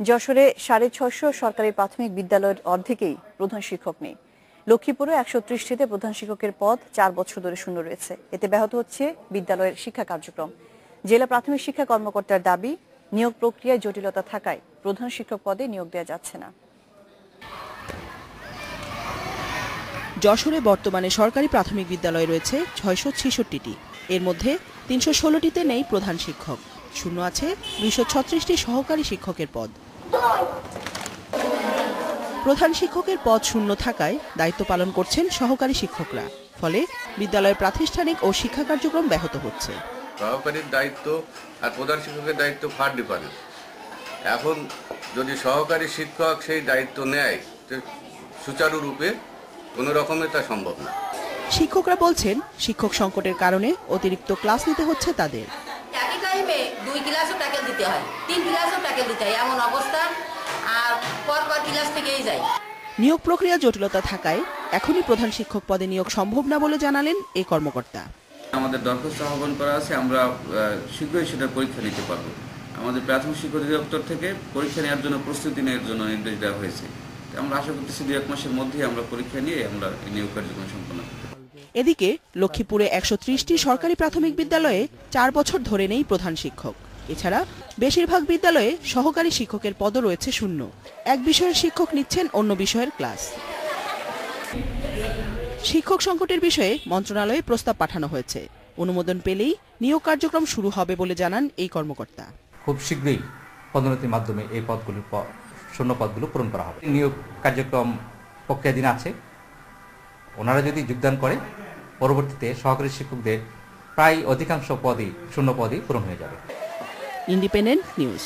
যশোরে 650 সরকারি প্রাথমিক বিদ্যালয়ের অর্ধেকেই প্রধান শিক্ষক নেই। লক্ষ্মীপুরে 130টিতে প্রধান শিক্ষকের পদ 4 বছর ধরে শূন্য রয়েছে। এতে ব্যাহত হচ্ছে বিদ্যালয়ের শিক্ষা কার্যক্রম। জেলা প্রাথমিক শিক্ষা কর্মকর্তার দাবি, নিয়োগ প্রক্রিয়ায় জটিলতা থাকায় প্রধান শিক্ষক পদে নিয়োগ দেওয়া যাচ্ছে না। যশোরে বর্তমানে সরকারি প্রাথমিক বিদ্যালয় রয়েছে 666টি। এর মধ্যে 316টিতে নেই প্রধান শিক্ষক। শূন্য আছে 236টি সহকারী শিক্ষকের পদ। প্রধান শিক্ষকের পদ শূন্য থাকায় দায়িত্ব পালন করছেন সহকারী শিক্ষকরা। ফলে বিদ্যালয়ের প্রাতিষ্ঠানিক ও শিক্ষা কার্যক্রম ব্যাহত হচ্ছে। সহকারীর দায়িত্ব আর প্রধান শিক্ষকের দায়িত্ব ফার ডিফারেন্স। এখন যদি সহকারী শিক্ষক সেই দায়িত্ব নেয়, সুচারুরূপে কোনো রকমে তা সম্ভব না। শিক্ষকরা বলছেন, শিক্ষক সংকটের কারণে অতিরিক্ত ক্লাস নিতে হচ্ছে তাদের। একই টাইমে 2 ক্লাসও ট্যাকেল দিতে হয়, 3 ক্লাসও ট্যাকেল দিতে হয়, এমন অবস্থা। আর পর ক্লাস থেকেই যায়। নিয়োগ প্রক্রিয়া জটিলতা থাকায় এখনই প্রধান শিক্ষক পদে নিয়োগ সম্ভব না বলে জানালেন এই কর্মকর্তা। আমাদের দরখাস্ত আহ্বান করা আছে, আমরা শীঘ্রই সেটার পরীক্ষা নিতে পারবো। আমাদের প্রাথমিক শিক্ষা অধিদপ্তর থেকে পরীক্ষা নেওয়ার জন্য প্রস্তুতি নেওয়ার জন্য নির্দেশ দেওয়া হয়েছে। আমরা আশা করতেছি 2-1 মাসের মধ্যেই আমরা পরীক্ষা নিয়ে আমরা নিয়োগ কার্যক্রম সম্পন্ন করতে পারব। এদিকে লক্ষ্মীপুরে 130টি সরকারি প্রাথমিক বিদ্যালয়ে 4 বছর ধরে নেই প্রধান শিক্ষক। এছাড়া বেশিরভাগ বিদ্যালয়ে সহকারী শিক্ষকের পদও রয়েছে শূন্য। এক বিষয়ের শিক্ষক নিচ্ছেন অন্য বিষয়ের ক্লাস। শিক্ষক সংকটের বিষয়ে মন্ত্রণালয়ে প্রস্তাব পাঠানো হয়েছে। অনুমোদন পেলেই নিয়োগ কার্যক্রম শুরু হবে বলে জানান এই কর্মকর্তা। খুব শীঘ্রই পদোন্নতির মাধ্যমে এই শূন্য পদগুলো পূরণ করা হবে। নিয়োগ কার্যক্রম প্রক্রিয়াধীন আছে। ওনারা যদি যোগদান করে, পরবর্তীতে সহকারী শিক্ষকদের প্রায় অধিকাংশ পদই শূন্য পদই পূরণ হয়ে যাবে। Independent news.